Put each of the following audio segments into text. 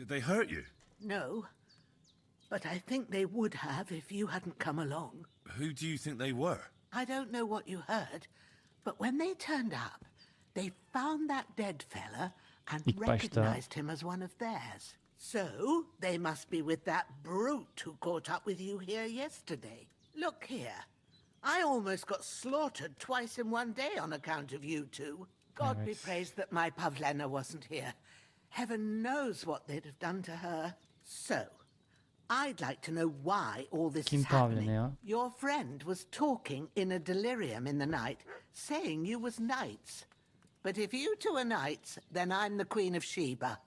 Did they hurt you? No, but I think they would have if you hadn't come along. Who do you think they were? I don't know what you heard, but when they turned up, they found that dead fella and İlk başta recognized him as one of theirs. So, they must be with that brute who caught up with you here yesterday. Look here. I almost got slaughtered twice in one day on account of you two. God be praised that my Pavlena wasn't here. Heaven knows what they'd have done to her. So, I'd like to know why all this is happening. Pavlena ya? Your friend was talking in a delirium in the night, saying you was knights. But if you two are knights, then I'm the Queen of Sheba.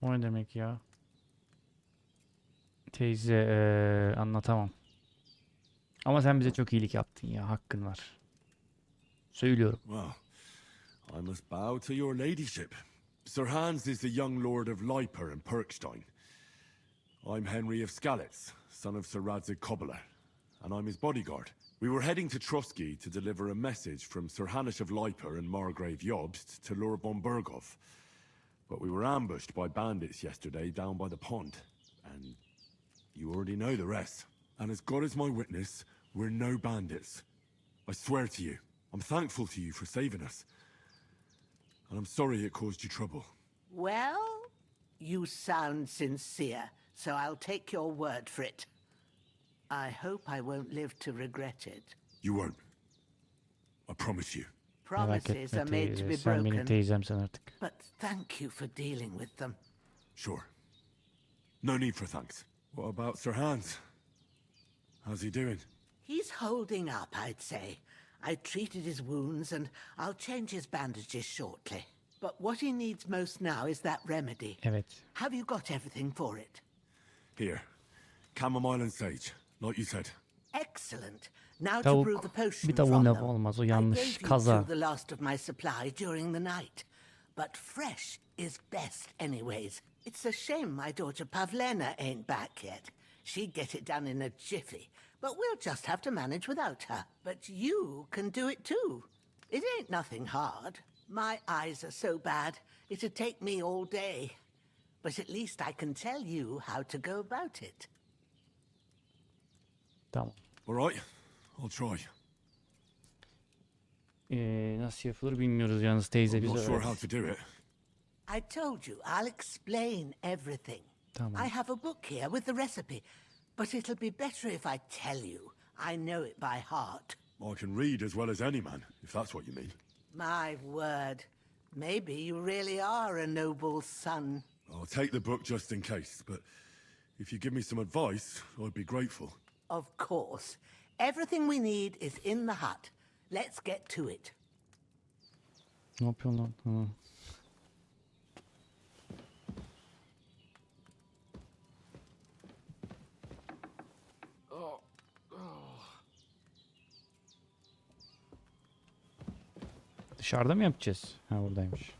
O ne demek ya? Teyze anlatamam. Ama sen bize çok iyilik yaptın ya. Hakkın var. Söylüyorum. Well, I must bow to your ladyship. Sir Hans is the young lord of Leiper and Perkstein. I'm Henry of Skalitz, son of Sir Radzig Cobbler, and I'm his bodyguard. We were heading to Trusky to deliver a message from Sir Hanish of Leiper and Margrave Jobst to Lord von Berghoff. But we were ambushed by bandits yesterday down by the pond, and you already know the rest. And as God is my witness, we're no bandits. I swear to you, I'm thankful to you for saving us. And I'm sorry it caused you trouble. Well, you sound sincere, so I'll take your word for it. I hope I won't live to regret it. You won't. I promise you. Merak Promises etme are made to teyze. be Sen benim broken, teyzemsin artık. but thank you for dealing with them. Sure. No need for thanks. What about Sir Hans? How's he doing? He's holding up, I'd say. I treated his wounds and I'll change his bandages shortly. But what he needs most now is that remedy. Evet. Have you got everything for it? Here. Chamomile and sage, like you said. Excellent. Now to brew the Tavuk. potion Bir tavuğun from lafı them. olmaz. O I yanlış. gave you Kaza. two the last of my supply during the night. But fresh is best anyways. It's a shame my daughter Pavlena ain't back yet. She'd get it done in a jiffy. But we'll just have to manage without her. But you can do it too. It ain't nothing hard. My eyes are so bad, it'd take me all day. But at least I can tell you how to go about it. Tamam. All right, I'll try. Nasıl yapılır bilmiyoruz yalnız teyze I'm bize not sure öğret. how to do it. I told you, I'll explain everything. Tamam. I have a book here with the recipe, but it'll be better if I tell you. I know it by heart. I can read as well as any man, if that's what you mean. My word. Maybe you really are a noble son. I'll take the book just in case, but if you give me some advice, I'd be grateful. Of course. Everything we need is in the hut. Let's get to it. Ne yapıyorsun lan? Ha. Dışarıda mı yapacağız? Ha buradaymış.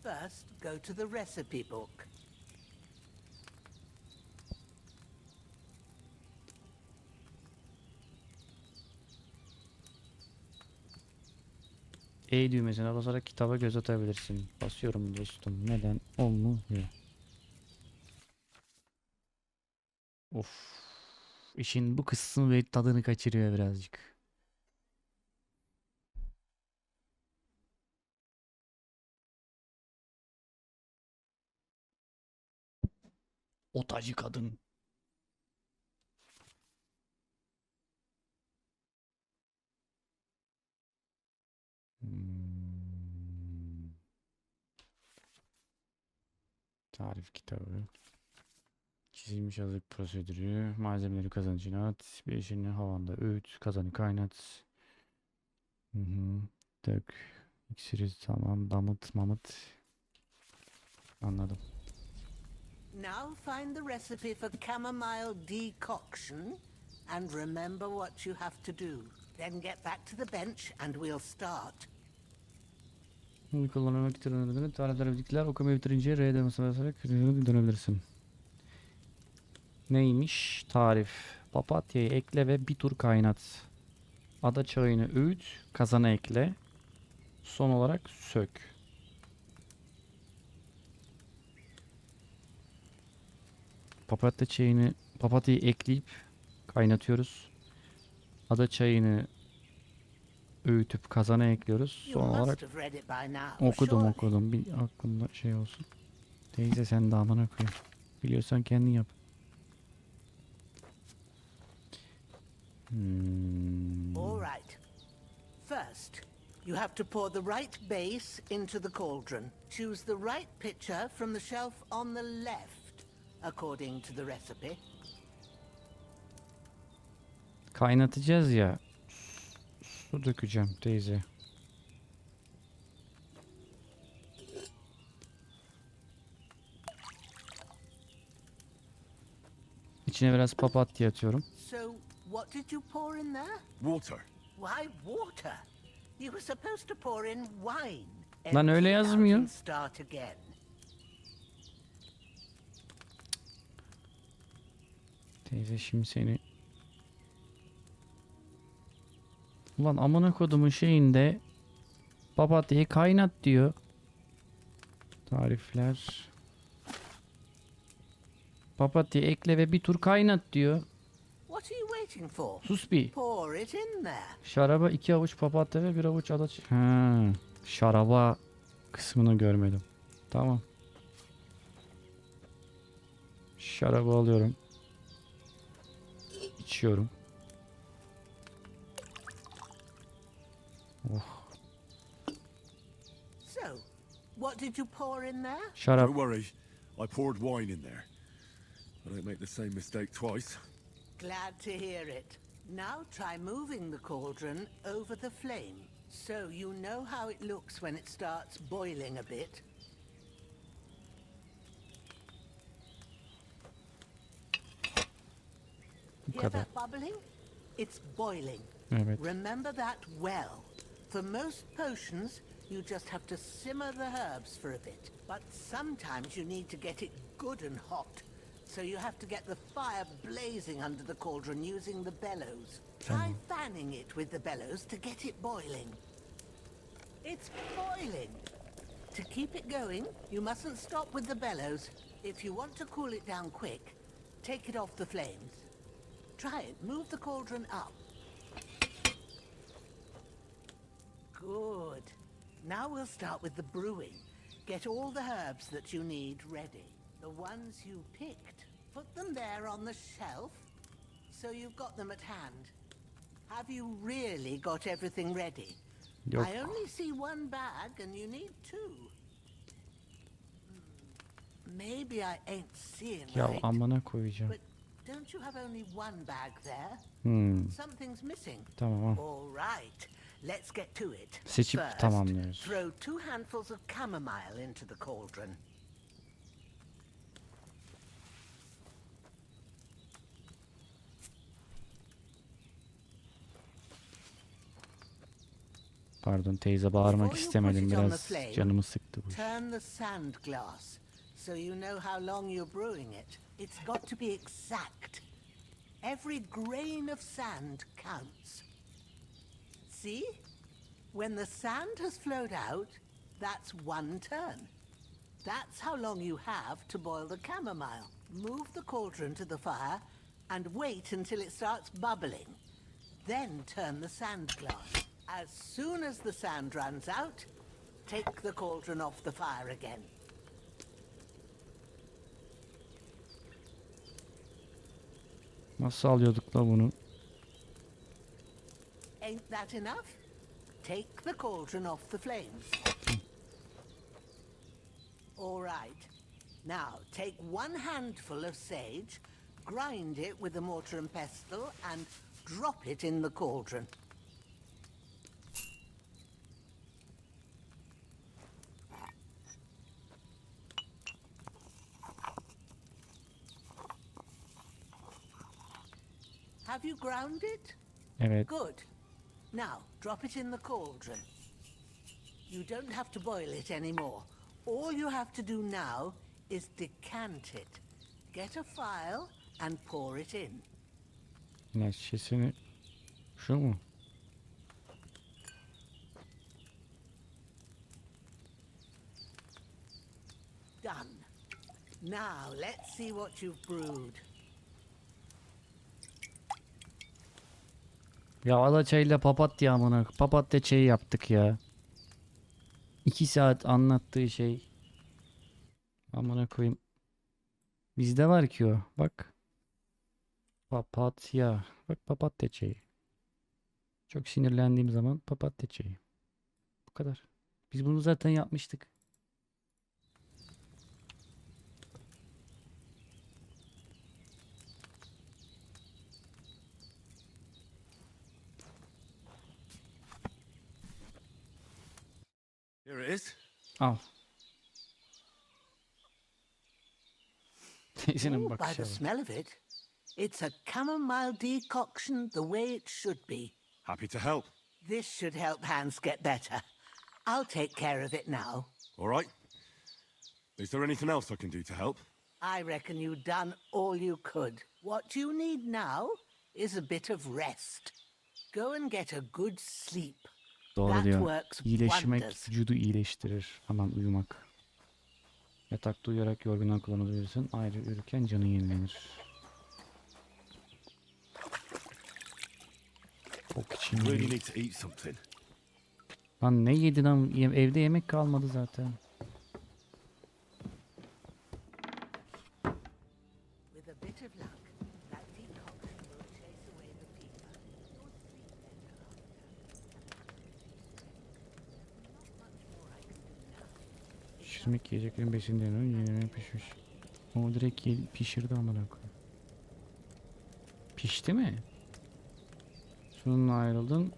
First, go to the recipe book. E düğmesine basarak kitaba göz atabilirsin. Basıyorum dostum. Neden olmuyor? Of. İşin bu kısmı ve tadını kaçırıyor birazcık. Otacı kadın. Tarif kitabı. Çizilmiş hazırlık prosedürü. Malzemeleri kazan içine at. Beşini havanda öğüt. Kazanı kaynat. Dök. İksiri tamam. Damıt mamıt. Anladım. Now find the recipe for chamomile decoction and remember what you have to do. Then get back to the bench and we'll start. Kullanmak için tarifleri bildikler okumayı bitirince R'ye basarak dönebilirsin. Neymiş? Tarif. Papatyayı ekle ve bir tur kaynat. Ada çayını öğüt, kazana ekle. Son olarak sök. Papatyayı ekleyip kaynatıyoruz. Ada çayını öğütüp kazana ekliyoruz. You Son must olarak have read it by now, okudum. surely. Bir aklımda şey olsun. Teyze sen de amına koyayım. Biliyorsan kendin yap. All right. First, you have to pour the right base into the cauldron. Choose the right pitcher from the shelf on the left, according to the recipe. Kaynatacağız ya. Su dökeceğim teyze. İçine biraz papatya atıyorum. So, what did you pour in there? Water. Why water? You were supposed to pour in wine. Lan öyle Empty it out yazmıyor. and start again. Teyze şimdi seni... Ulan amına kodumun şeyinde papatyayı kaynat diyor. Tarifler. Papatyayı ekle ve bir tur kaynat diyor. What are you waiting for? Sus bir. Pour it in there. Şaraba 2 avuç papatya ve 1 avuç adaç. Ha, şaraba kısmını görmedim. Tamam. Şarabı alıyorum. İçiyorum. Oh. So, what did you pour in there? Şarap. Don't worry, I poured wine in there. I don't make the same mistake twice. Glad to hear it. Now try moving the cauldron over the flame, so you know how it looks when it starts boiling a bit. Bu Hear kadar. that bubbling? It's boiling. Evet. Remember that well. For most potions, you just have to simmer the herbs for a bit. But sometimes you need to get it good and hot. So you have to get the fire blazing under the cauldron using the bellows. Try fanning it with the bellows to get it boiling. It's boiling. To keep it going, you mustn't stop with the bellows. If you want to cool it down quick, take it off the flames. Try it. Move the cauldron up. Good. Now we'll start with the brewing. Get all the herbs that you need ready. The ones you picked. Put them there on the shelf, so you've got them at hand. Have you really got everything ready? Yok. I only see one bag and you need two. Maybe I ain't seeing Ya right. amına koyacağım. But don't you have only one bag there? Something's missing. Tamam. All right. Let's get to it. Seçip First, tamamlıyoruz. throw 2 handfuls of chamomile into the cauldron. Pardon teyze bağırmak Before you istemedim, put it on biraz the flame, canımı sıktı bu iş. Turn the sand glass so you know how long you're brewing it. It's got to be exact. Every grain of sand counts. See? When the sand has flowed out, that's 1 turn. That's how long you have to boil the chamomile. Move the cauldron to the fire and wait until it starts bubbling. Then turn the sand glass. As soon as the sand runs out, take the cauldron off the fire again. Nasıl alıyorduk la bunu? Ain't that enough? Take the cauldron off the flames. All right. Now, take 1 handful of sage, grind it with a mortar and pestle, and drop it in the cauldron. Have you ground it? Evet. Good. Now, drop it in the cauldron. You don't have to boil it anymore. All you have to do now is decant it. Get a phial and pour it in. İlaç şişesini... Şu mu? Done. Now let's see what you've brewed. Ya alaçayla papatya amına. Papatya çayı yaptık ya. 2 saat anlattığı şey. Amına koyayım. Bizde var ki o. Bak. Papatya. Bak papatya çayı. Çok sinirlendiğim zaman papatya çayı. Bu kadar. Biz bunu zaten yapmıştık. Here it is. Al. Teyzenin Ooh, by bakışı the var. smell of it, it's a chamomile decoction the way it should be. Happy to help. This should help Hans get better. I'll take care of it now. All right. Is there anything else I can do to help? I reckon you've done all you could. What you need now is a bit of rest. Go and get a good sleep. Doğru That diyor. works İyileşmek wonders. vücudu iyileştirir. Aman uyumak. Yatakta uyuyarak yorgundan kullanabilirsin. Ayrı uyurken canı yenilenir. Bok için. Really need to eat something. Lan ne yedin lan? Evde yemek kalmadı zaten. With a bit of luck, that decoction will chase away the fever. You'll sleep better after. Not much more I can do now. Pişirmek yiyeceklerin besinlerini yenilmeye pişmiş. O direkt pişirdi amına koyayım. Pişti mi? Şununla ayrıldın.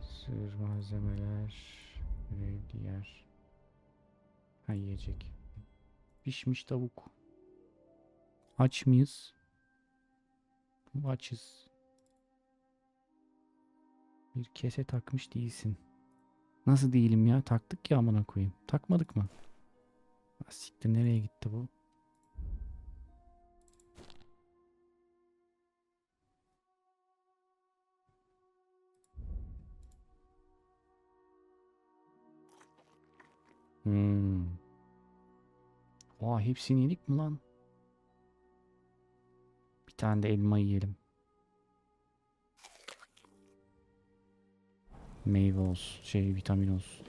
Sır malzemeler ve diğer. Ha yiyecek. Pişmiş tavuk. Aç mıyız? Açız. Bir kese takmış değilsin. Nasıl değilim ya? Taktık ya amına koyayım. Takmadık mı? Ha, siktir nereye gitti bu? Oha hepsini yedik mi lan? Bir tane de elma yiyelim. Meyve olsun. Vitamin olsun.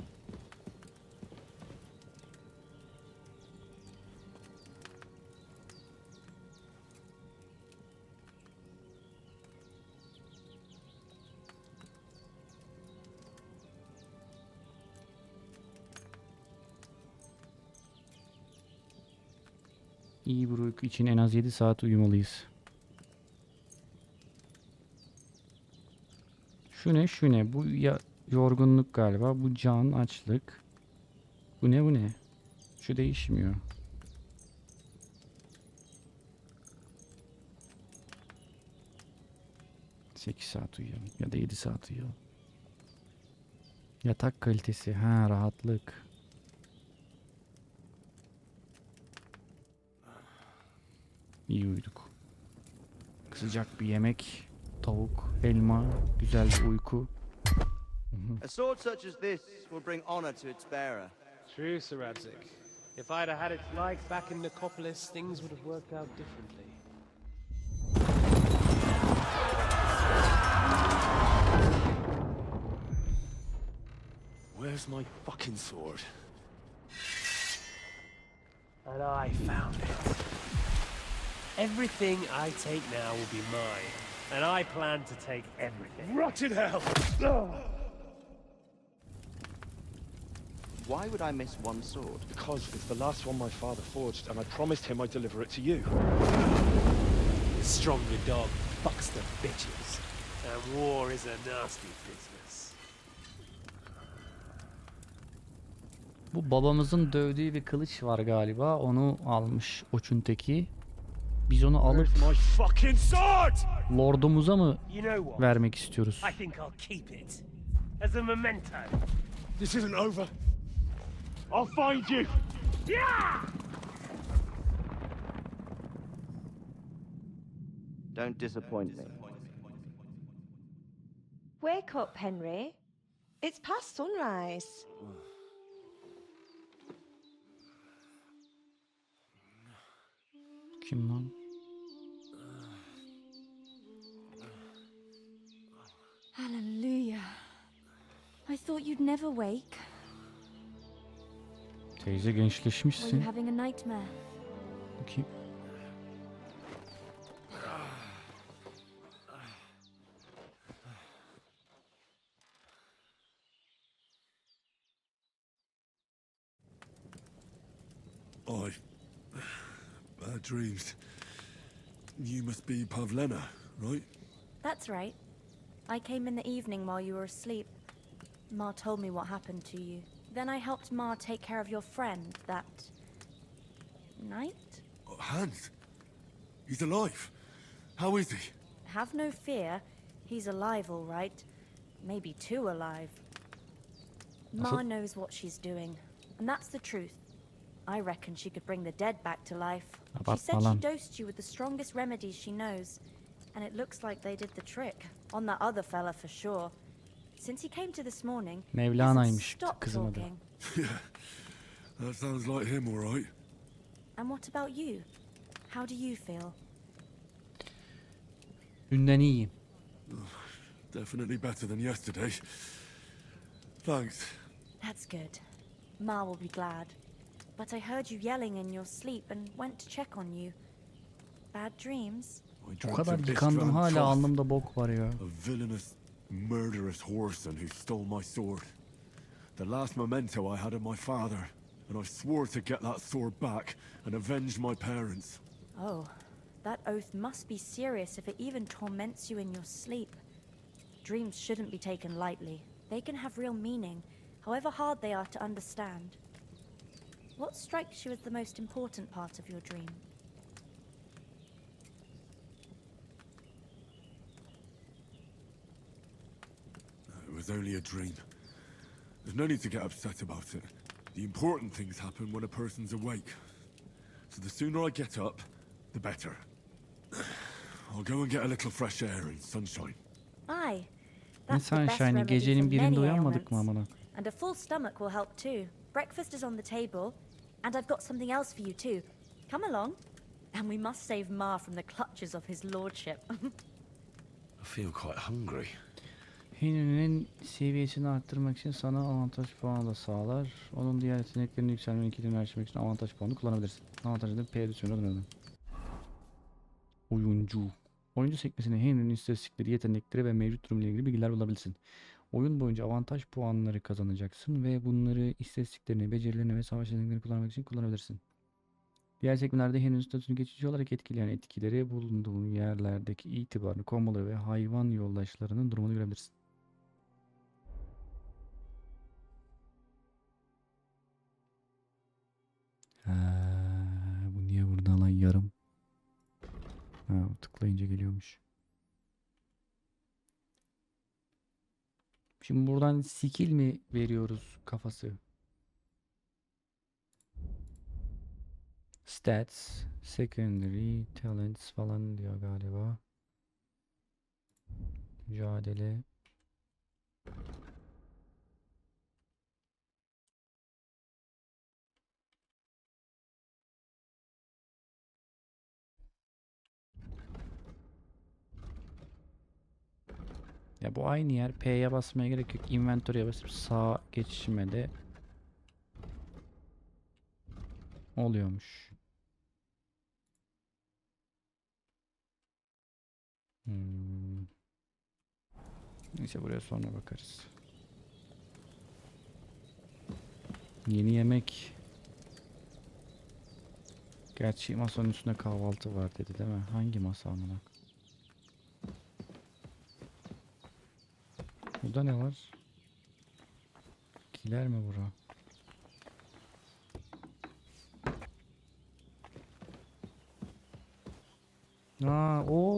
İyi bir uyku için en az 7 saat uyumalıyız. Şu ne? Şu ne? Bu ya yorgunluk galiba. Bu can, açlık. Bu ne? Bu ne? Şu değişmiyor. Sekiz saat uyuyalım. Ya da 7 saat uyuyalım. Yatak kalitesi. Ha, rahatlık. İyi uyuduk. Sıcak bir yemek, tavuk, elma, güzel bir uyku. A sword such as this will bring honor to its bearer. True, Sir Radzik. If I'd have had its like back in Nicopolis, things would have worked out differently. Where's my fucking sword? And I found it. Everything I take now will be mine, and I plan to take everything. Rotten hell! Why would I miss one sword? Because it's the last one my father forged, and I promised him I'd deliver it to you. The stronger dog fucks the bitches, and war is a nasty business. Bu babamızın dövdüğü bir kılıç var galiba. Onu almış Oç'unteki. Biz onu alıp Where's my fucking sword? lordumuza mı You know what? vermek istiyoruz? I think I'll keep it as a memento. This isn't over. I'll find you! Yeah! Don't disappoint me. Wake up, Henry. It's past sunrise. Kim lan? Hallelujah. I thought you'd never wake. Teyze Were you gençleşmişsin. having a nightmare? Bakayım. Bad dreams. You must be Pavlena, right? That's right. I came in the evening while you were asleep. Ma told me what happened to you. Then I helped Ma take care of your friend that night? Hans? He's alive. How is he? Have no fear. He's alive, all right. Maybe too alive. Ma knows what she's doing, and that's the truth. I reckon she could bring the dead back to life. She said she dosed you with the strongest remedies she knows, and it looks like they did the trick. On that other fella for sure. Since he came to this morning, he hasn't Mevlana'ymış stopped kızın adı. talking. Yeah, that sounds like him, all right. And what about you? How do you feel? Dünden iyiyim. Definitely better than yesterday. Thanks. That's good. Ma will be glad. But I heard you yelling in your sleep and went to check on you. Bad dreams? I O drank kadar some yıkandım Bistran hala trough. alnımda bok var ya. A villainous, murderous whoreson who stole my sword. The last memento I had of my father, and I swore to get that sword back and avenge my parents. Oh, that oath must be serious if it even torments you in your sleep. Dreams shouldn't be taken lightly. They can have real meaning, however hard they are to understand. What strikes you as the most important part of your dream? It was only a dream. There's no need to get upset about it. The important things happen when a person's awake. So the sooner I get up, the better. I'll go and get a little fresh air and sunshine. Aye, Ne that's the best sunshine, remedy gecenin for birinde many uyanmadık mı ailments. amına? And a full stomach will help too. Breakfast is on the table, and I've got something else for you too. Come along, and we must save Ma from the clutches of his lordship. I feel quite hungry. Henry'nin seviyesini arttırmak için sana avantaj puanı da sağlar. Onun diğer yeteneklerini yükselmenin kilidini açmak için avantaj puanı kullanabilirsin. Avantajları P düşürüyor. Oyuncu. Oyuncu sekmesine Henry'nin istatistikleri, yetenekleri ve mevcut durumla ilgili bilgiler bulabilirsin. Oyun boyunca avantaj puanları kazanacaksın ve bunları istatistiklerini, becerilerini ve savaş yeteneklerini kullanmak için kullanabilirsin. Diğer sekmelerde Henry'nin statüsünü geçici olarak etkileyen etkileri, bulunduğun yerlerdeki itibarını, komboları ve hayvan yoldaşlarının durumunu görebilirsin. Bu niye burada lan yarım? Ha, tıklayınca geliyormuş. Şimdi buradan skill mi veriyoruz kafası? Stats, secondary, talents falan diyor galiba. Mücadele. Ya bu aynı yer. P'ye basmaya gerek yok. Inventory'e basıp sağ geçişmede oluyormuş. Neyse buraya sonra bakarız. Yeni yemek. Gerçi masanın üstünde kahvaltı var dedi değil mi? Hangi masa amına? Burada ne var? Kiler mi bura?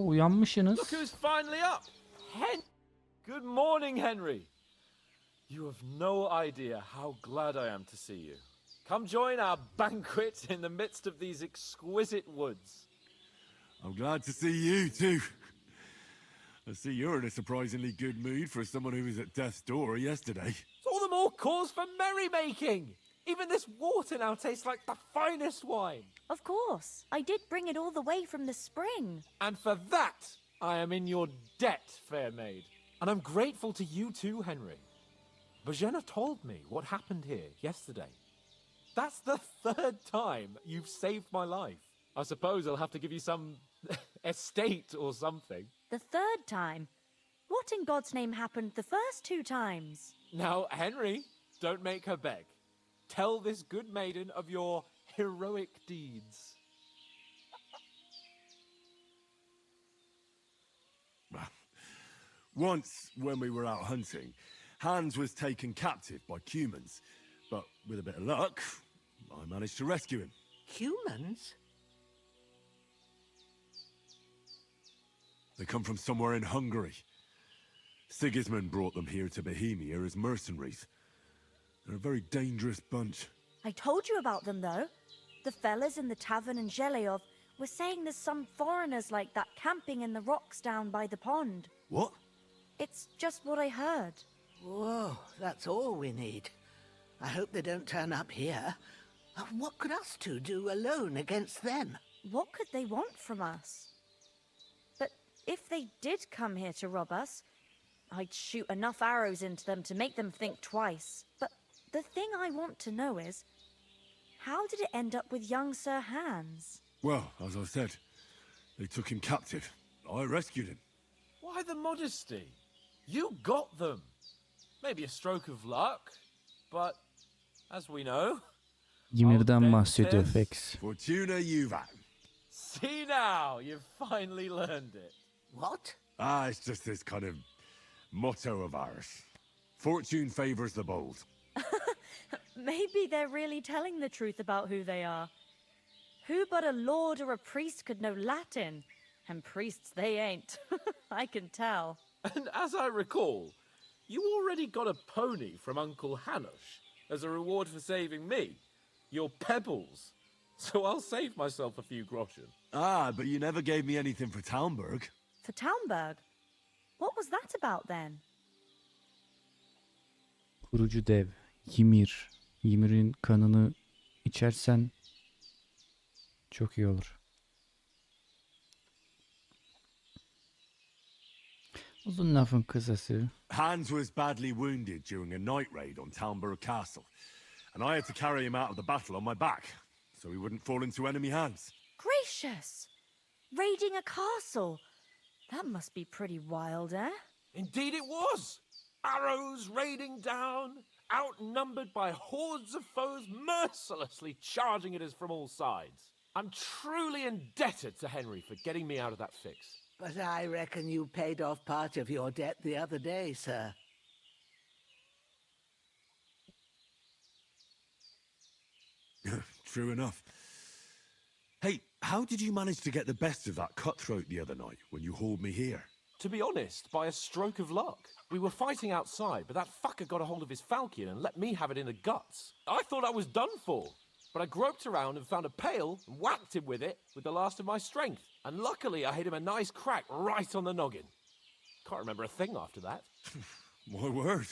Uyanmışsınız. Look who's finally up! Good morning, Henry. You have no idea how glad I am to see you. Come join our banquet in the midst of these exquisite woods. I'm glad to see you too. I see you're in a surprisingly good mood for someone who was at death's door yesterday. It's all the more cause for merrymaking. Even this water now tastes like the finest wine. Of course. I did bring it all the way from the spring. And for that, I am in your debt, fair maid. And I'm grateful to you too, Henry. Bojena told me what happened here yesterday. That's the third time you've saved my life. I suppose I'll have to give you some estate or something. The third time? What in God's name happened the first 2 times? Now, Henry, don't make her beg. Tell this good maiden of your heroic deeds. Once, when we were out hunting, Hans was taken captive by humans. But with a bit of luck, I managed to rescue him. Humans? They come from somewhere in Hungary. Sigismund brought them here to Bohemia as mercenaries. They're a very dangerous bunch. I told you about them, though. The fellas in the tavern in Zheleov were saying there's some foreigners like that camping in the rocks down by the pond. What? It's just what I heard. Whoa, that's all we need. I hope they don't turn up here. What could us two do alone against them? What could they want from us? But if they did come here to rob us, I'd shoot enough arrows into them to make them think twice. But the thing I want to know is, how did it end up with young Sir Hans? Well, as I said, they took him captive. I rescued him. Why the modesty? You got them. Maybe a stroke of luck, but as we know... Ymir'den bahsediyor Fex. Fortuna Juvat. See now, you've finally learned it. What? It's just this kind of motto of ours. Fortune favors the bold. Maybe they're really telling the truth about who they are. Who but a lord or a priest could know Latin? And priests they ain't. I can tell. And as I recall, you already got a pony from Uncle Hanush as a reward for saving me. Your pebbles. So I'll save myself a few groschen. But you never gave me anything for Talmberg. For Talmberg? What was that about then? Kurucu dev. Ymir. Ymir'in kanını içersen çok iyi olur. Uzun lafın kısası. Hans was badly wounded during a night raid on Talmberg Castle, and I had to carry him out of the battle on my back, so he wouldn't fall into enemy hands. Gracious! Raiding a castle. That must be pretty wild, eh? Indeed it was. Arrows raining down, outnumbered by hordes of foes mercilessly charging at us from all sides. I'm truly indebted to Henry for getting me out of that fix. But I reckon you paid off part of your debt the other day, sir. True enough. Hey, how did you manage to get the best of that cutthroat the other night when you hauled me here? To be honest, by a stroke of luck. We were fighting outside, but that fucker got a hold of his falchion and let me have it in the guts. I thought I was done for, but I groped around and found a pail and whacked him with it with the last of my strength. And luckily I hit him a nice crack right on the noggin. Can't remember a thing after that. My word.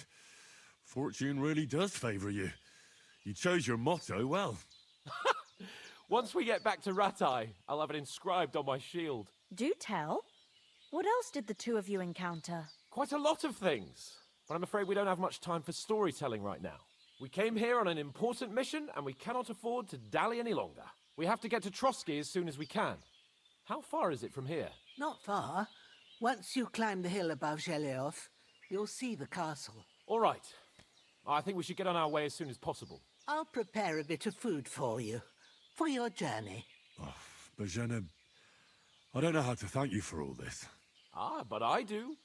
Fortune really does favour you. You chose your motto well. Once we get back to Ratai, I'll have it inscribed on my shield. Do tell. What else did the two of you encounter? Quite a lot of things, but I'm afraid we don't have much time for storytelling right now. We came here on an important mission, and we cannot afford to dally any longer. We have to get to Trotsky as soon as we can. How far is it from here? Not far. Once you climb the hill above Zheleov, you'll see the castle. All right. I think we should get on our way as soon as possible. I'll prepare a bit of food for you, for your journey. Oh, Bojena, I don't know how to thank you for all this. But I do.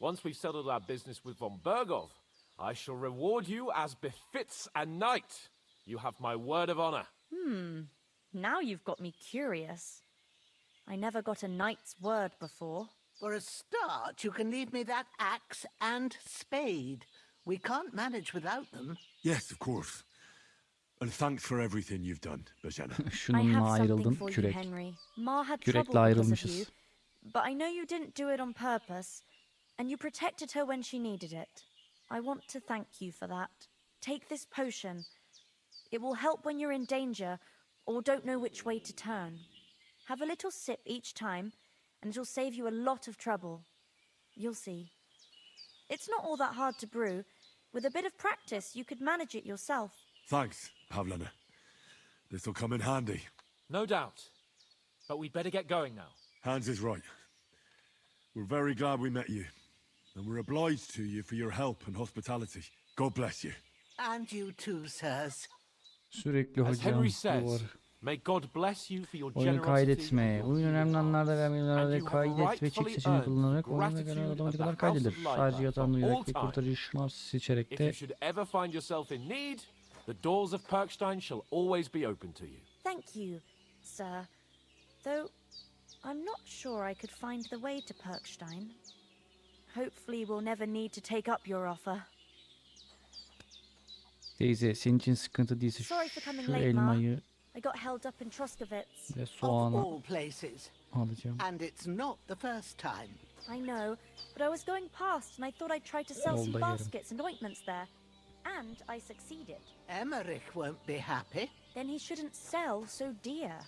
Once we've settled our business with von Bergov, I shall reward you as befits a knight. You have my word of honor. Now you've got me curious. I never got a knight's word before. For a start, you can leave me that axe and spade. We can't manage without them. Yes, of course. And thanks for everything you've done, Bajana. I have Şununla something ayrıldım. for you, Kürek. Henry. Ma had Kürekle trouble because of you, ayrılmışız. but I know you didn't do it on purpose, and you protected her when she needed it. I want to thank you for that. Take this potion. It will help when you're in danger or don't know which way to turn. Have a little sip each time, and it'll save you a lot of trouble. You'll see. It's not all that hard to brew. With a bit of practice, you could manage it yourself. Thanks, Pavlena. This'll come in handy. No doubt. But we'd better get going now. Hans is right. We're very glad we met you. And we're obliged to you for your help and hospitality. God bless you. And you too, sirs. Sürekli As hocam. Henry Bu says, var. may God bless you for your Oyunu generosity. kaydetme. Oyun önemli anlarda ve And emirlerde you have kaydet ve rightfully çift seçeneği kullanarak oyuna gratitude göre of otomatik the olarak House of kaydedilir. Light Sadece yatağını for all uyuyarak ve time. kurtarıcı şınav seçerek If de you should ever find yourself in need, the doors of Perkstein shall always be open to you. Thank you, sir. Though I'm not sure I could find the way to Perkstein. Hopefully we'll never need to take up your offer. teyze senin için sıkıntı değilse Sorry for coming şu late, Ma. elmayı I got held up in Troskowitz. ve Of soğanı all places. alacağım. And it's not the first time. I know, but I was going past and I thought I'd try to sell some Yolda yerim. baskets and ointments there. And I succeeded. Emmerich won't be happy. Then he shouldn't sell so dear.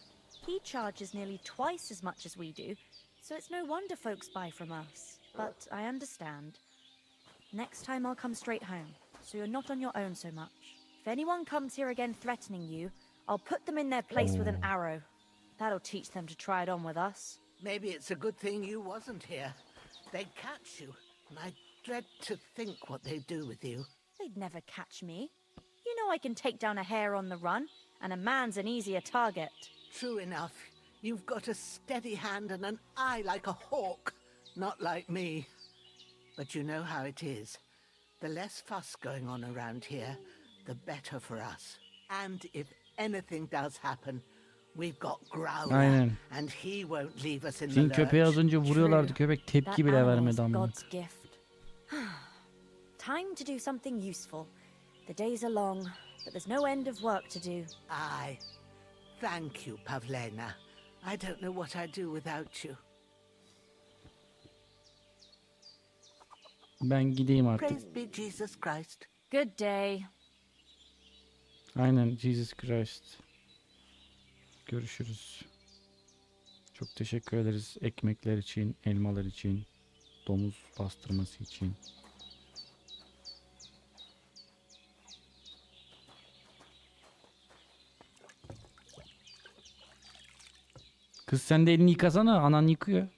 He charges nearly twice as much as we do, so it's no wonder folks buy from us. But I understand. Next time I'll come straight home, so you're not on your own so much. If anyone comes here again threatening you, I'll put them in their place with an arrow. That'll teach them to try it on with us. Maybe it's a good thing you wasn't here. They'd catch you, and I dread to think what they'd do with you. They'd never catch me. You know I can take down a hare on the run, and a man's an easier target. True enough. You've got a steady hand and an eye like a hawk. Not like me. But you know how it is. The less fuss going on around here, the better for us. And if anything does happen, we've got Growler. Aynen. And he won't leave us in the Senin lurch. köpeği az önce vuruyorlardı. True. Köpek That tepki bile animal's vermedi amına. God's gift. Time to do something useful. The days are long, but there's no end of work to do. Aye. Thank you, Pavlena. I don't know what I'd do without you. Ben gideyim artık. Praise be Jesus Christ. Good day. Aynen, Jesus Christ. Görüşürüz. Çok teşekkür ederiz ekmekler için, elmalar için, domuz pastırması için. Kız sen de elini yıkasana, anan yıkıyor.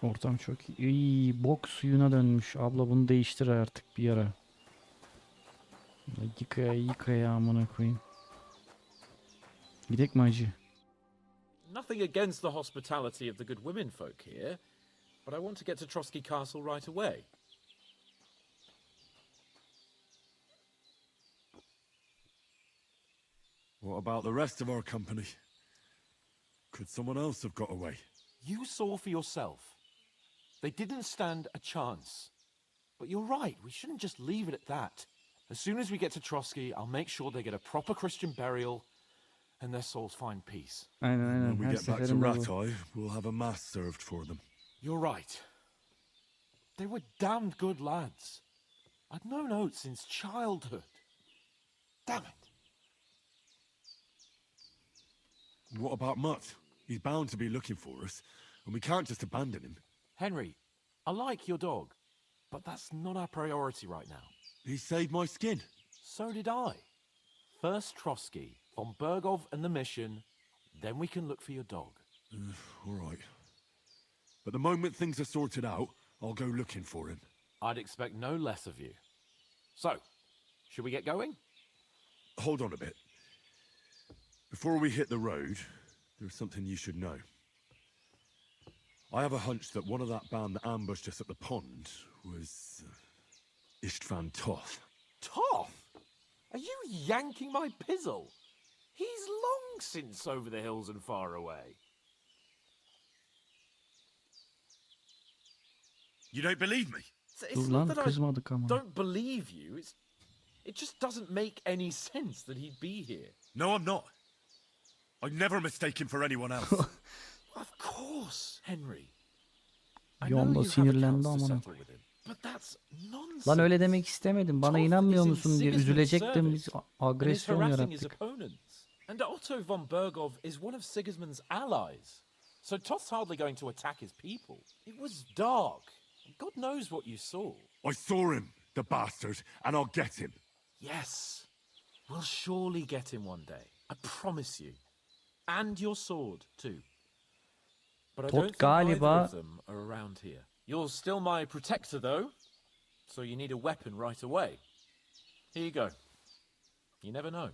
Ortam çok iyi. İyi, bok suyuna dönmüş. Abla bunu değiştir artık bir ara. Yıkaya yıkaya amına koyayım. Gidek mi hacı? Nothing against the hospitality of the good women folk here, but I want to get to Trotsky Castle right away. What about the rest of our company? Could someone else have got away? You saw for yourself. They didn't stand a chance. But you're right, we shouldn't just leave it at that. As soon as we get to Trotsky, I'll make sure they get a proper Christian burial and their souls find peace. Aynen aynen. When we Her get back to seferinde bu. Ratai, we'll have a mass served for them. You're right. They were damned good lads. I'd known Oates since childhood. Damn it. What about Mutt? He's bound to be looking for us, and we can't just abandon him. Henry, I like your dog, but that's not our priority right now. He saved my skin. So did I. First Trotsky, von Bergov and the mission, then we can look for your dog. All right. But the moment things are sorted out, I'll go looking for him. I'd expect no less of you. So, should we get going? Hold on a bit. Before we hit the road, there's something you should know. I have a hunch that one of that band that ambushed us at the pond was Istvan Toth. Toth? Are you yanking my pizzle? He's long since over the hills and far away. You don't believe me? It's Dur not lan that I kızmadık ama. don't believe you. It just doesn't make any sense that he'd be here. No, I'm not. I'd never mistake him for anyone else. Of course, Henry. I Bir know anda you have sinirlendi accounts to amına. settle with him, but that's nonsense. Lan öyle demek istemedim. Bana Toth inanmıyor is in musun diye Sigismund's üzülecektim. Biz service, and is agresyon harassing his yarattık. opponents. And Otto von Bergov is one of Sigismund's allies. So Toth's hardly going to attack his people. It was dark. God knows what you saw. I saw him, the bastard, and I'll get him. Yes. We'll surely get him one day. I promise you. And your sword, too. But I Toth don't think either galiba- of them are around here. You're still my protector, though. So you need a weapon right away. Here you go. You never know.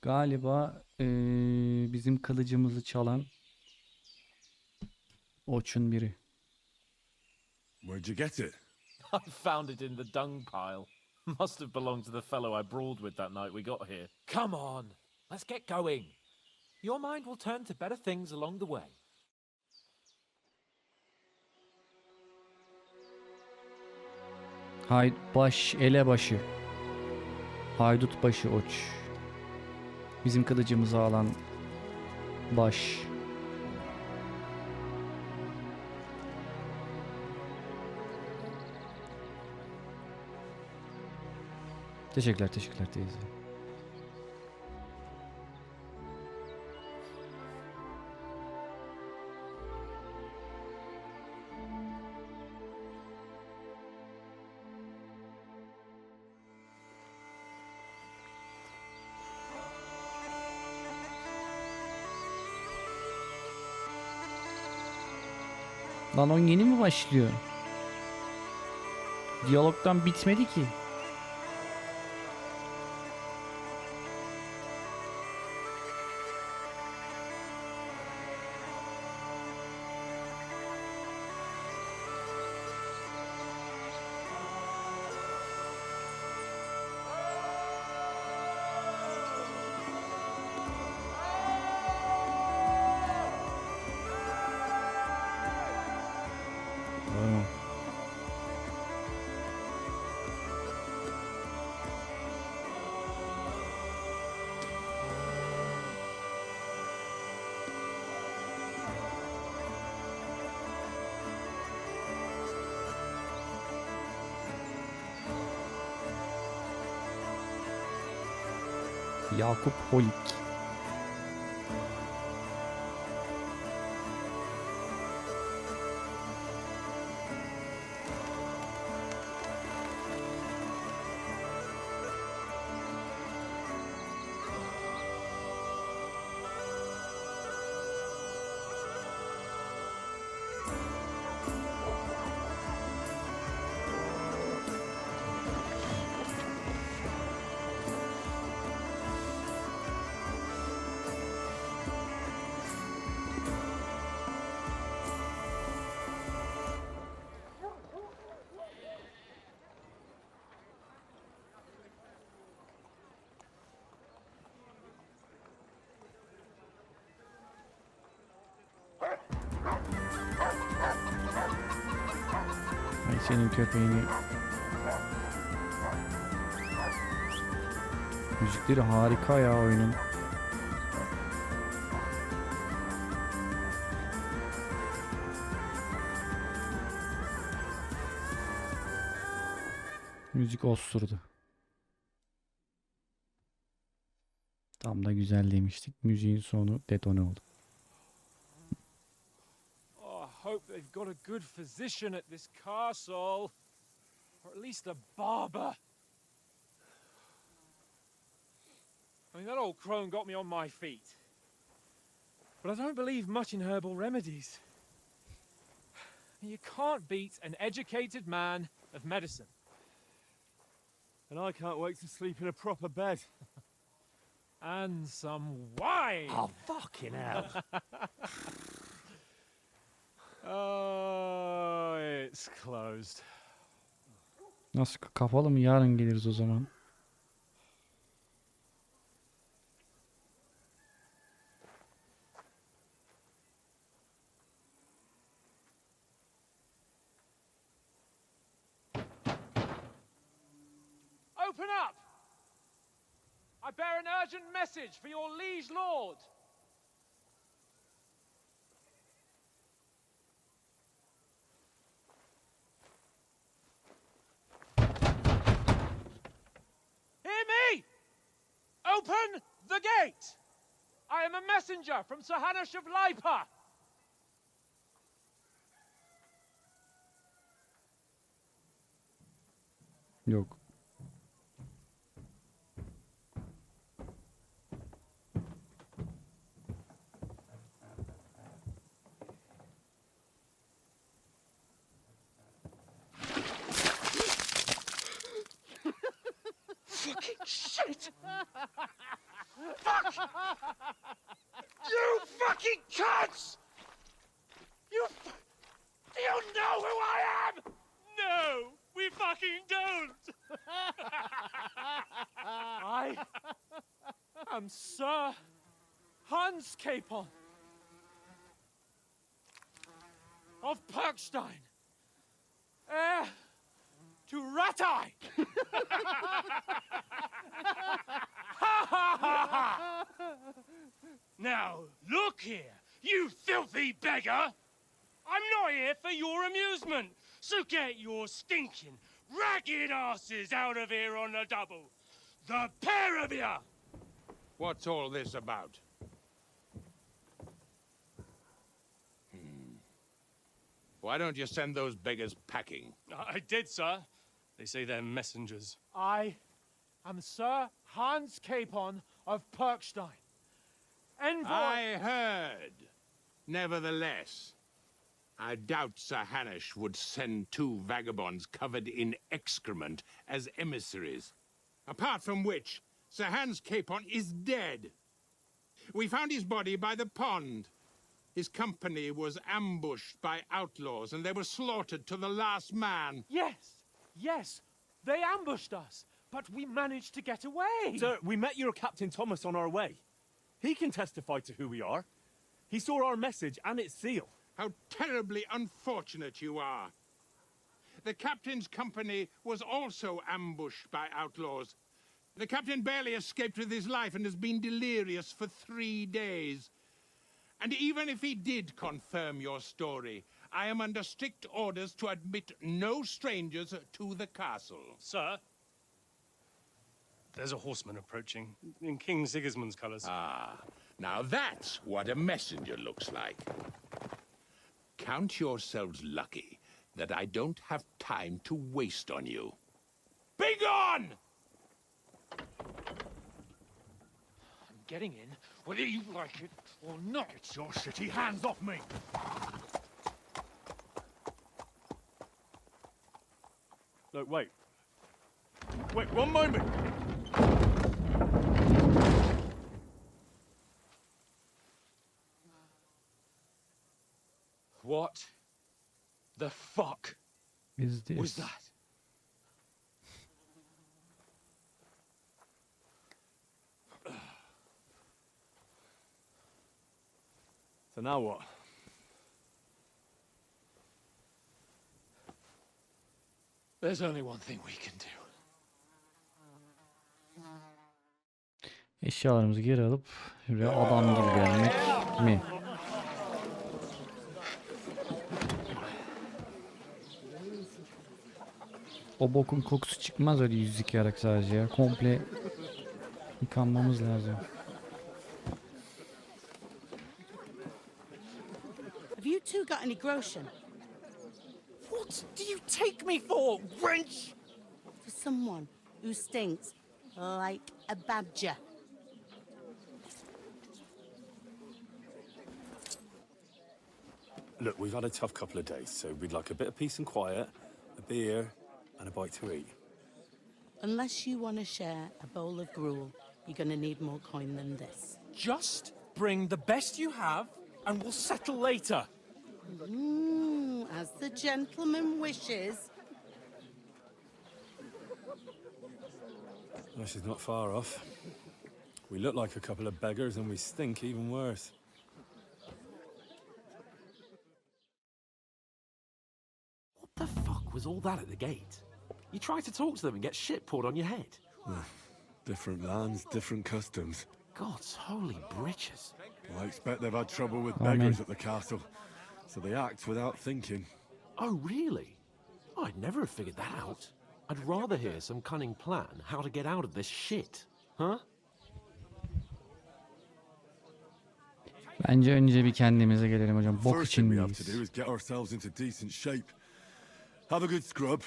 Galiba bizim kılıcımızı çalan Oç'un biri. Where'd you get it? I found it in the dung pile. Must have belonged to the fellow I brawled with that night we got here. Come on, let's get going. Your mind will turn to better things along the way. Elebaşı. Haydut başı Oç. Bizim kılıcımızı alan baş. Teşekkürler teyze. Lan oyun yeni mi başlıyor? Diyalogdan bitmedi ki. Tamam. Yakup Holik. Ay senin köpeğini. Müzikleri harika ya oyunun. Müzik osurdu. Tam da güzel demiştik. Müziğin sonu detone oldu. Oh, I hope they've got a good physician at this castle. Or at least a barber. I mean, that old crone got me on my feet. But I don't believe much in herbal remedies. You can't beat an educated man of medicine. And I can't wait to sleep in a proper bed. And some wine! Oh, fucking hell. Oh, it's closed. Nasıl kapalı mı? Yarın geliriz o zaman. Open up! I bear an urgent message for your liege lord. Hear me! Open the gate! I am a messenger from Sir Hanush of Lipa. Yok. Fucking shit! Fuck! You fucking cunts! Do you know who I am? No, we fucking don't! I am Sir Hans Capon of Perkstein, heir to Ratai! Now, look here, you filthy beggar! I'm not here for your amusement, so get your stinking, ragged asses out of here on the double. The pair of you! What's all this about? Why don't you send those beggars packing? I did, sir. They say they're messengers. I am Sir Hans Capon of Perkstein. Envoy... I heard. Nevertheless, I doubt Sir Hanush would send two vagabonds covered in excrement as emissaries. Apart from which, Sir Hans Capon is dead. We found his body by the pond. His company was ambushed by outlaws, and they were slaughtered to the last man. Yes, they ambushed us, but we managed to get away. Sir, we met your Captain Thomas on our way. He can testify to who we are. He saw our message and its seal. How terribly unfortunate you are. The captain's company was also ambushed by outlaws. The captain barely escaped with his life and has been delirious for 3 days. And even if he did confirm your story, I am under strict orders to admit no strangers to the castle. Sir, there's a horseman approaching in King Sigismund's colours. Ah, now that's what a messenger looks like. Count yourselves lucky that I don't have time to waste on you. Be gone! I'm getting in, whether you like it or not. Get your shitty hands off me! No, wait. Wait, one moment! What the fuck Is this? was that? So now what? There's only one thing we can do. Eşyalarımızı geri alıp şuraya adam gibi gelmek mi? O bokun kokusu çıkmaz öyle yüz yıkayarak sadece ya. Komple yıkanmamız lazım. Have you two got any groschen? What do you take me for, wench? For someone who stinks like a badger. Look, we've had a tough couple of days, so we'd like a bit of peace and quiet, a beer, and a bite to eat. Unless you want to share a bowl of gruel, you're going to need more coin than this. Just bring the best you have, and we'll settle later. As the gentleman wishes. Well, she's not far off. We look like a couple of beggars and we stink even worse. What the fuck was all that at the gate? You try to talk to them and get shit poured on your head. Different lands, different customs. God's holy britches. Well, I expect they've had trouble with beggars at the castle, so they act without thinking. Oh, really? I'd never have figured that out. I'd rather hear some cunning plan how to get out of this shit. Huh? Bence önce bir kendimize gelelim hocam. Bok First thing we have to içindeyiz. do is get ourselves into decent shape. Have a good scrub.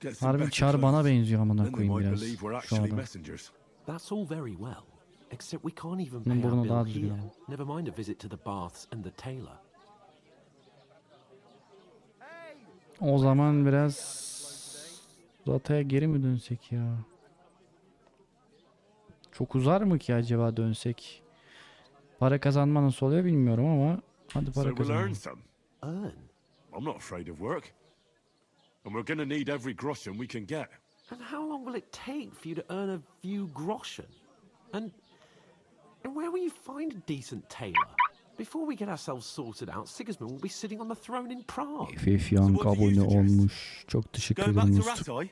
Get some Harbi better Çar bana clothes. benziyor amına Then they koyayım might biraz. believe we're Şu actually adam. messengers. That's all very well. Except we can't even Bunun pay our burnu bill daha düzgün here. ama. Never mind a visit to the baths and the tailor. O zaman biraz rotaya geri mi dönsek ya? Çok uzar mı ki acaba dönsek? Para kazanma nasıl oluyor bilmiyorum ama hadi So para we'll earn kazanalım. some. Earn? I'm not afraid of work. And we're gonna need every groschen we can get. And how long will it take for you to earn a few groschen? And where will you find a decent tailor? Before we get ourselves sorted out, Sigismund will be sitting on the throne in Prague. FF Yank abone olmuş. Çok teşekkür Going ederim back to dostum. Ratay?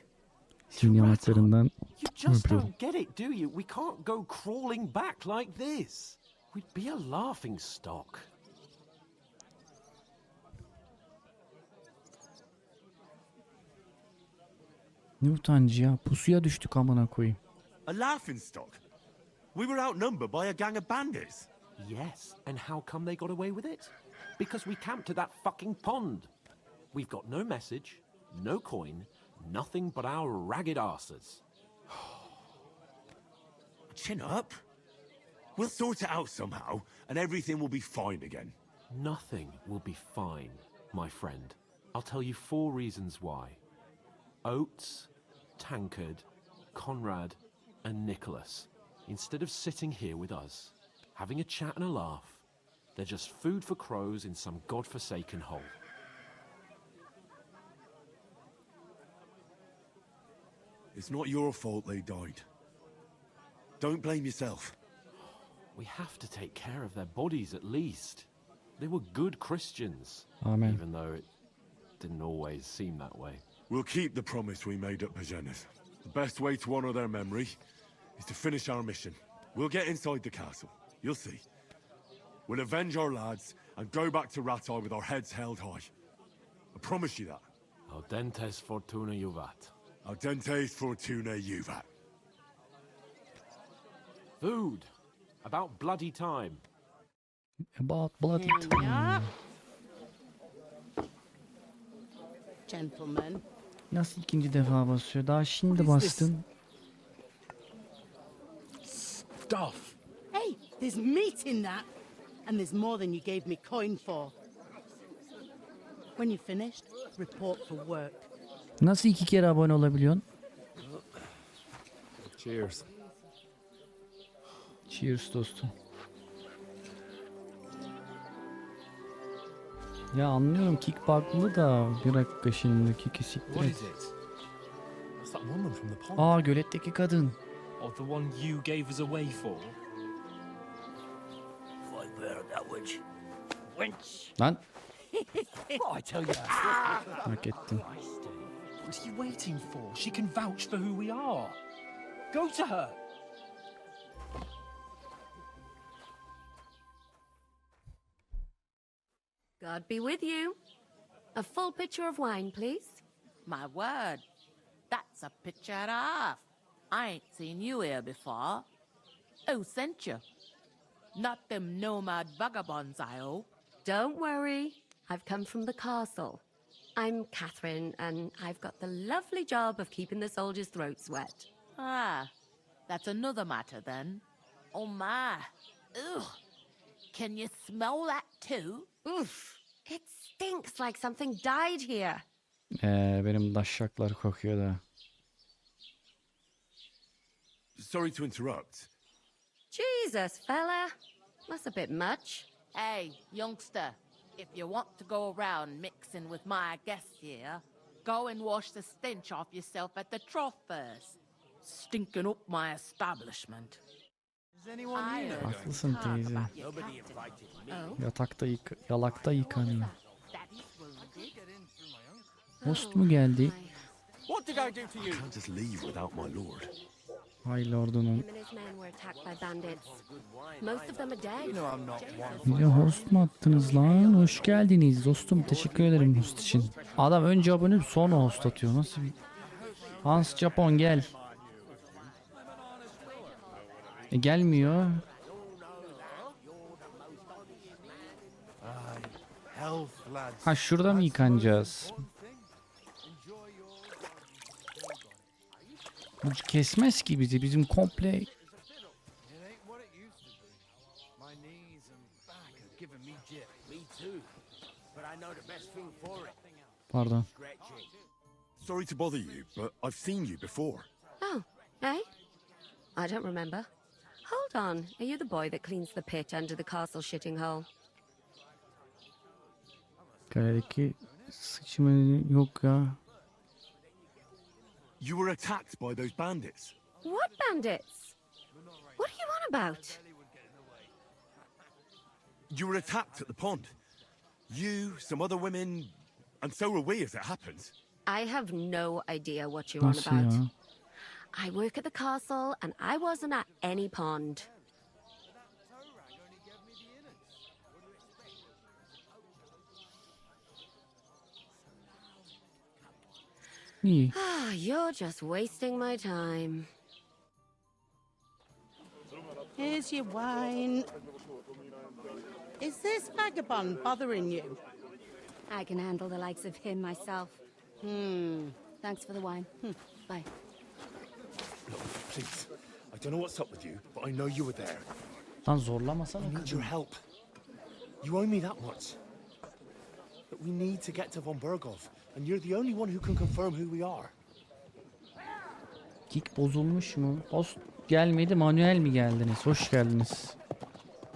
Tüm yanaklarından You just öpüyorum. don't get it, do you? We can't go crawling back like this. We'd be a laughing stock. Ne utancı ya. Pusuya düştük amına koyayım. A laughingstock? We were outnumbered by a gang of bandits. Yes, and how come they got away with it? Because we camped at that fucking pond. We've got no message, no coin, nothing but our ragged arses. Chin up. We'll sort it out somehow, and everything will be fine again. Nothing will be fine, my friend. I'll tell you 4 reasons why. Oates, Tankard, Conrad, and Nicholas, instead of sitting here with us, having a chat and a laugh, they're just food for crows in some godforsaken hole. It's not your fault they died. Don't blame yourself. We have to take care of their bodies at least. They were good Christians, Amen. even though it didn't always seem that way. We'll keep the promise we made at Pagenes. The best way to honor their memory is to finish our mission. We'll get inside the castle. You'll see. We'll avenge our lads and go back to Ratay with our heads held high. I promise you that. Audentes fortuna juvat. Audentes fortuna juvat. Food. About bloody time. About bloody time. Gentlemen. Nasıl ikinci defa basıyor? Daha şimdi bastın. Stuff. Hey, there's meat in that. And there's more than you gave me coin for. When you're finished, report for work. Nasıl 2 kere abone olabiliyorsun? Cheers. Cheers dostum. Ya anlıyorum kick bug'lı da bir dakika şimdi kick'i siktir et. That's that woman from the pond. Aa göletteki kadın. Oh, the one you gave us away for? Lan What I tell you. hak ettin. What are you waiting for? She can vouch for who we are. Go to her. God be with you. A full pitcher of wine, please. My word, that's a picture and a half. I ain't seen you here before. Who sent you? Not them nomad vagabonds, I hope. Don't worry. I've come from the castle. I'm Catherine, and I've got the lovely job of keeping the soldiers' throats wet. Ah, that's another matter then. Oh my. Ugh. Can you smell that too? Oof. It stinks like something died here. Benim daşşaklar kokuyor da. Sorry to interrupt. Jesus, fella. That's a bit much. Hey, youngster, If you want to go around mixing with my guests here, go and wash the stench off yourself at the trough first. Stinking up my establishment. Haklısın teyze. Yalakta yıkanıyor. Host mu geldi? What did I do to you? I can't just leave without my lord. Hay lordunun. Him and his men were attacked by bandits. Most of them are dead. You know I'm not one. Bir de host mu attınız lan? Hoş geldiniz dostum. Teşekkür ederim host için. Adam önce abone sonra host atıyor. Nasıl bir... Hans Japon gel. Gelmiyor. Ha şurada mı yıkanacağız? Bu kesmez ki bizi. Bizim komple... Pardon. Sorry to bother you, but I've seen you before. Oh, eh? I don't remember. Hold on. Are you the boy that cleans the pit under the castle shitting hole? Kaledeki sıçma yok ya. You were attacked by those bandits. What bandits? What are you on about? You were attacked at the pond. You, some other women, and so were we as it happens. I have no idea what you're on Nasıl about. ya? I work at the castle and I wasn't at any pond. İyi. You're just wasting my time. Here's your wine. Is this vagabond bothering you? I can handle the likes of him myself. Thanks for the wine. Bye. Look, please. I don't know what's up with you, but I know you were there. Lan zorlamasana I need your kadın. help. You owe me that much. But we need to get to Von Berghoff, and you're the only one who can confirm who we are. Kick bozulmuş mu? Host gelmedi, manuel mi geldiniz? Hoş geldiniz.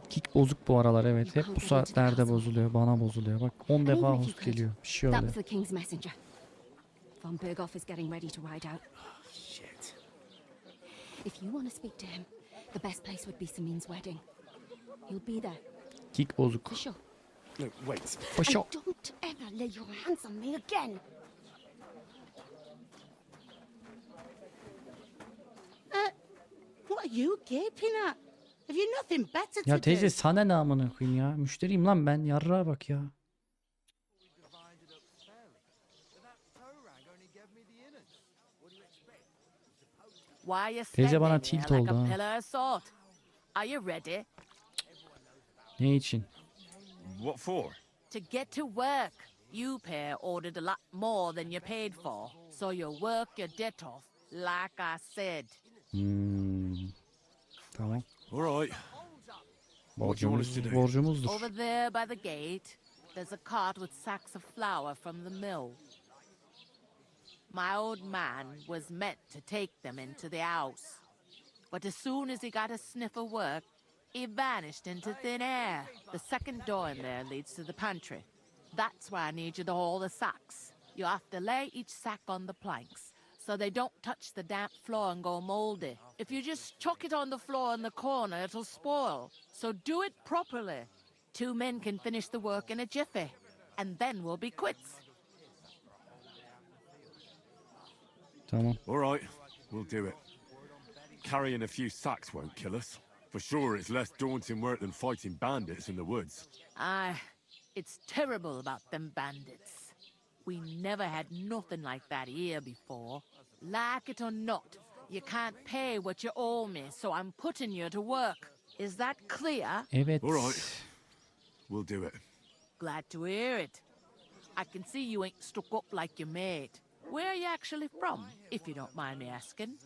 Kick bozuk bu aralar, evet. Hep bu saatlerde bozuluyor, bana bozuluyor. Bak 10 defa host geliyor. Bir şey That oluyor. was the king's messenger. Von Berghoff is getting ready to ride out. Shit. If you want to speak to him, the best place would be Samin's wedding. He'll be there. Kick bozuk. For sure. No, wait. For sure. And don't ever lay your hands on me again. What are you gaping at? Have you nothing better to Ya do? teyze sana ne amına koyayım ya? Müşteriyim lan ben. Yarrağa bak ya. Why you Teyze bana standing tilt there like oldu a ha. pillar of salt? Are you ready? Ne için? What for? To get to work. You pair ordered a lot more than you paid for, so you'll work your debt off, like I said. Tamam. All right. What do you want us to do? Borcumuzdur. Over there by the gate, there's a cart with sacks of flour from the mill. My old man was meant to take them into the house. But as soon as he got a sniff of work, he vanished into thin air. The second door in there leads to the pantry. That's why I need you to haul the sacks. You have to lay each sack on the planks, so they don't touch the damp floor and go moldy. If you just chuck it on the floor in the corner, it'll spoil. So do it properly. 2 men can finish the work in a jiffy, and then we'll be quits. Tamam. All right, we'll do it. Carrying a few sacks won't kill us. For sure, it's less daunting work than fighting bandits in the woods. Aye, it's terrible about them bandits. We never had nothing like that here before. Like it or not, you can't pay what you owe me, so I'm putting you to work. Is that clear? Evet. All right, we'll do it. Glad to hear it. I can see you ain't stuck up like your mate. Where are you actually from, if you don't mind me asking?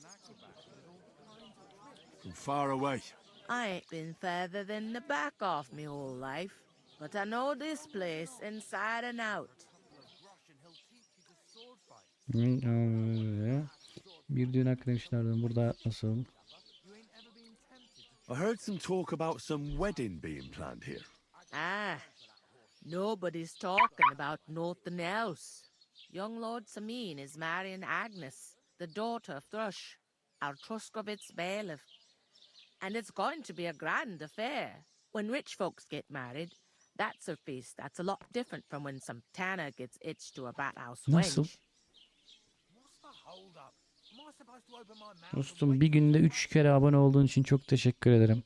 From far away. I ain't been further than the back of me whole life, but I know this place inside and out. Bir düğün arkadaşlardan burada nasıl? I heard some talk about some wedding being planned here. Ah, Nobody's talking about nothing else. Young Lord Samin is marrying Agnes, the daughter of Thrush, our Truskovitz bailiff. And it's going to be a grand affair. When rich folks get married, that's a feast that's a lot different from when some tanner gets itched to a bathouse Nasıl? wench. Dostum bir günde 3 kere abone olduğun için çok teşekkür ederim.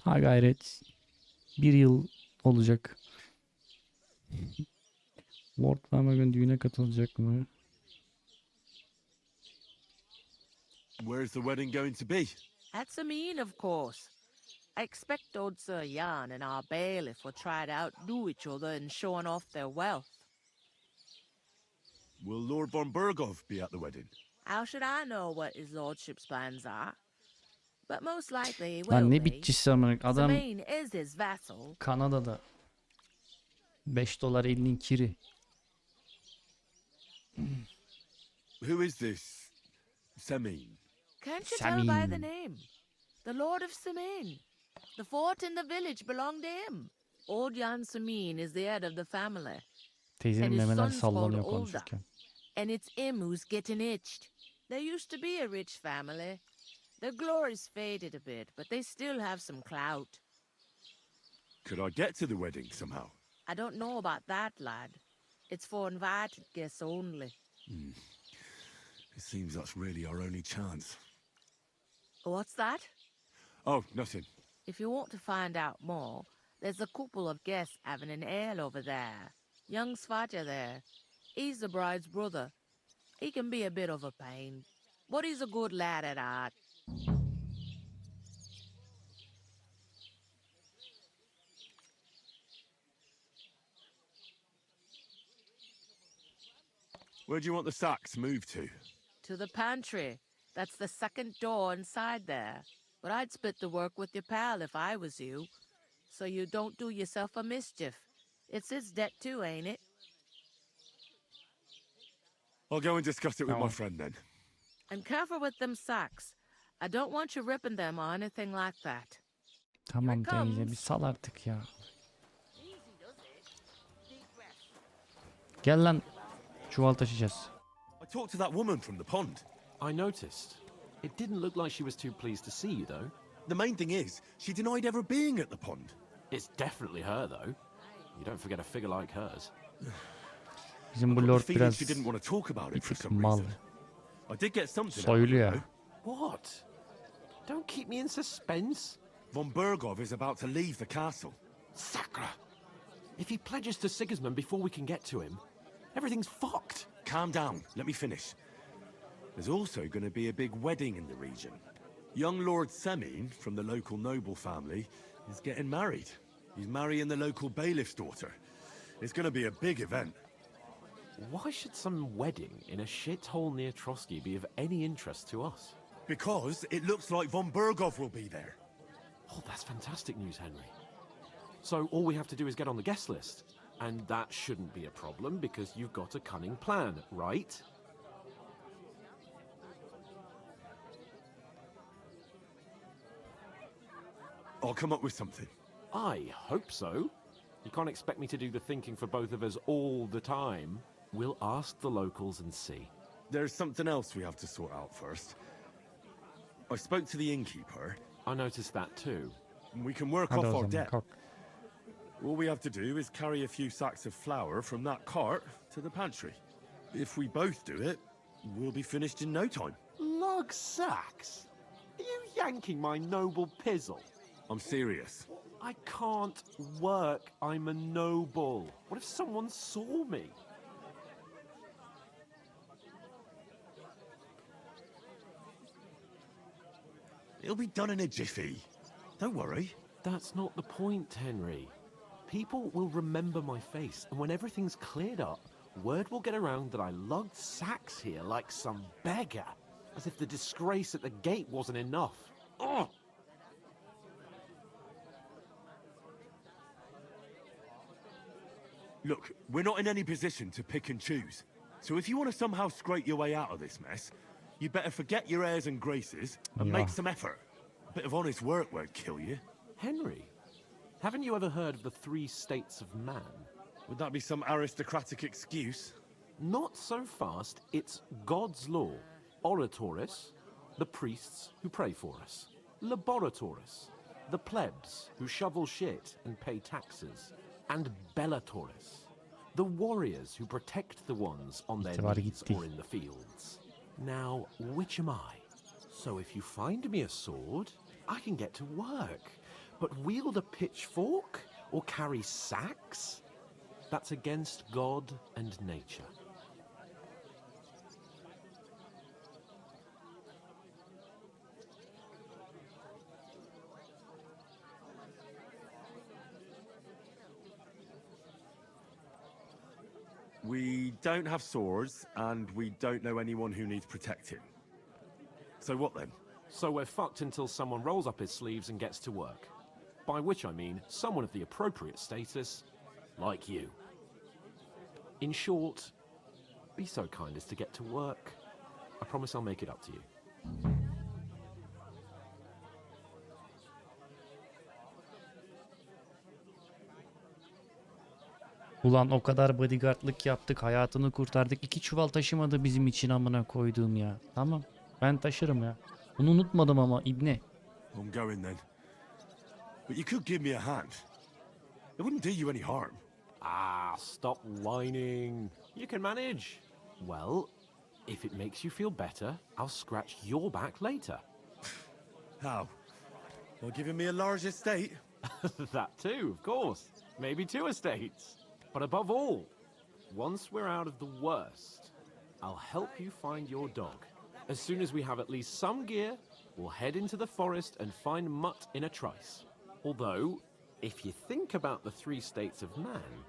Ha gayret. 1 yıl olacak. Lord Flanagan düğüne katılacak mı? Where's the wedding going to be? At Samin, of course. I expect old Sir Jan and our bailiff will try to outdo each other in showing off their wealth. Will Lord von Berghoff be at the wedding? How should I know what his lordship's plans are? But most likely he will Lan ne be. bitçisi amına. Adam Samin is his vassal. Kanada'da. $5.50 kiri. Who is this Samin? Can't you tell by the Samin. name? The Lord of Samin. The fort in the village belonged to him. Old Jan Samin is the head of the family. Teyzenin And his memeler son's called sallanıyor Olda. konuşurken. And it's him who's getting itched. There used to be a rich family. Their glory's faded a bit, but they still have some clout. Could I get to the wedding somehow? I don't know about that, lad. It's for invited guests only. It seems that's really our only chance. What's that? Oh, nothing. If you want to find out more, there's a couple of guests having an ale over there. Young Svatja there. He's the bride's brother. He can be a bit of a pain, but he's a good lad at heart. Where do you want the sacks moved to? To the pantry. That's the second door inside there. But I'd split the work with your pal if I was you, so you don't do yourself a mischief. It's his debt too, ain't it? I'll go and discuss it with my Tamam. friend then. And careful with them sacks. I don't want you ripping them or anything like that. Tamam teyze bir sal artık ya. Gel lan. Çuval taşıyacağız. I talked to that woman from the pond. I noticed. It didn't look like she was too pleased to see you, though. The main thing is, she denied ever being at the pond. It's definitely her, though. You don't forget a figure like hers. Bizim bu I've got lord the feeling biraz she didn't want to talk about bir it for tık some mal. reason. I did get something out of it, Soyluyor. though. What? Don't keep me in suspense. Von Berghoff is about to leave the castle. Sacra! If he pledges to Sigismund before we can get to him, everything's fucked. Calm down, let me finish. There's also going to be a big wedding in the region. Young Lord Semin, from the local noble family, is getting married. He's marrying the local bailiff's daughter. It's going to be a big event. Why should some wedding in a shithole near Trotsky be of any interest to us? Because it looks like von Berghoff will be there. Oh, that's fantastic news, Henry. So all we have to do is get on the guest list. And that shouldn't be a problem because you've got a cunning plan, right? I'll come up with something. I hope so. You can't expect me to do the thinking for both of us all the time. We'll ask the locals and see. There's something else we have to sort out first. I spoke to the innkeeper. I noticed that too. And we can work Hadi off o our zaman debt. kalk. All we have to do is carry a few sacks of flour from that cart to the pantry. If we both do it, we'll be finished in no time. Lug sacks? Are you yanking my noble pizzle? I'm serious. I can't work. I'm a noble. What if someone saw me? It'll be done in a jiffy. Don't worry. That's not the point, Henry. People will remember my face, and when everything's cleared up, word will get around that I lugged sacks here like some beggar, as if the disgrace at the gate wasn't enough. Ugh! Look, we're not in any position to pick and choose. So if you want to somehow scrape your way out of this mess, you better forget your airs and graces and Yeah. make some effort. A bit of honest work won't kill you. Henry, Haven't you ever heard of the 3 states of man? Would that be some aristocratic excuse? Not so fast. It's God's law. Oratoris, the priests who pray for us. Laboratoris, the plebs who shovel shit and pay taxes. And Bellatoris, the warriors who protect the ones on their knees or in the fields. Now, which am I? So if you find me a sword, I can get to work. But wield a pitchfork or carry sacks? That's against God and nature. We don't have swords, and we don't know anyone who needs protecting. So what then? So we're fucked until someone rolls up his sleeves and gets to work. By which I mean someone of the appropriate status, like you. In short, be so kind as to get to work. I promise I'll make it up to you. Ulan o kadar bodyguardlık yaptık, hayatını kurtardık. 2 çuval taşımadı bizim için amına koyduğum ya. Tamam, ben taşırım ya. Bunu unutmadım ama ibne. I'm going then. But you could give me a hand. It wouldn't do you any harm. Ah, stop whining. You can manage. Well, if it makes you feel better, I'll scratch your back later. How? You're giving me a large estate? That too, of course. Maybe 2 estates. But above all, once we're out of the worst, I'll help you find your dog. As soon as we have at least some gear, we'll head into the forest and find Mutt in a trice. Although, if you think about the 3 states of man,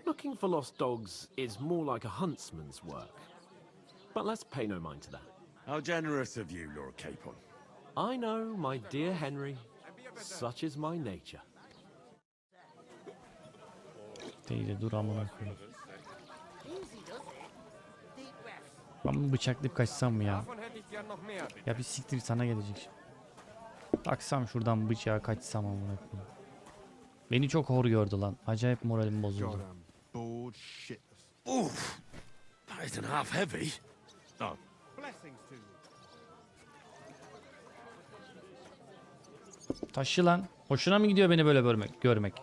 looking for lost dogs is more like a huntsman's work. But let's pay no mind to that. How generous of you, Lord Capon. I know, my dear Henry, such is my nature. Teyze dur amına koyayım. Ben bunu bıçaklayıp kaçsam mı ya? Ya bir siktir sana gelecek şimdi. Taksam şuradan bıçağa kaçsam amına koyayım. Beni çok hor gördü lan. Acayip moralim bozuldu. Oof! That isn't half heavy. Oh. Taşı lan. Hoşuna mı gidiyor beni böyle görmek?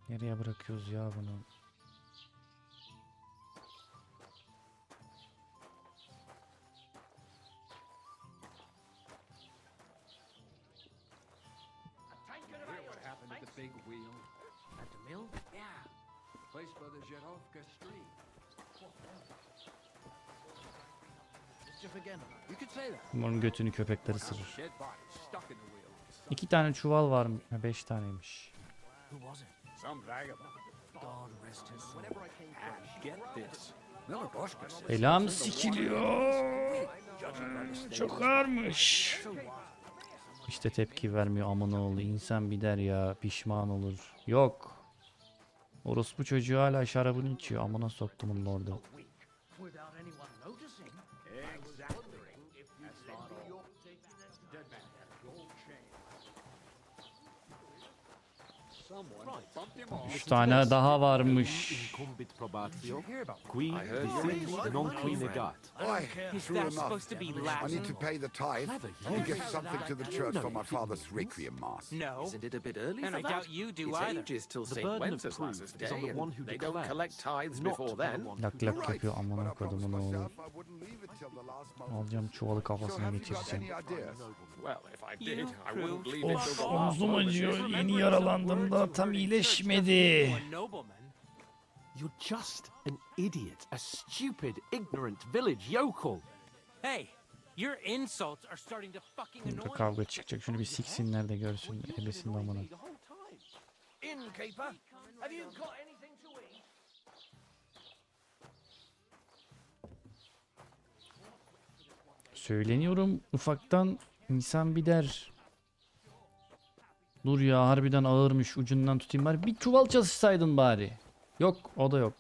Nereye bırakıyoruz ya bunu? Umarım götünü köpekler ısırır. 2 tane çuval var mı? 5 taneymiş. Belam sikiliyor. Çok ağırmış. İşte tepki vermiyor amına oğlu. İnsan bir der ya, pişman olur. Yok. Orospu çocuğu hala şarabını içiyor. Amına soktumun orada. Üç tane daha varmış. Is that supposed to be Latin? I need to pay the tithe and give something to the church for my father's requiem mass. No. Isn't it a bit early And for I that? doubt you do It's either. ages till The St. burden of Wenceslas's proof is on day, the one who and they don't declares, collect tithes not before the then. one Lak lak yapıyor amına kodumun oğlu. Alacağım çuvalı kafasına geçireceğim. Well, if I did, I wouldn't leave it till Of the last omzum moment. acıyor. Yeni yaralandım da tam iyileşmedi. You're just an idiot, a stupid, ignorant village yokel. Hey, your insults are starting to fucking annoy Burada me. kavga çıkacak. Şunu bir siksinler de görsün. Ebesinin amına. Innkeeper, have you got anything to eat? Söyleniyorum ufaktan insan bir der. Dur ya harbiden ağırmış, ucundan tutayım bari. Bir çuval çalışsaydın bari. Yok, o da yok.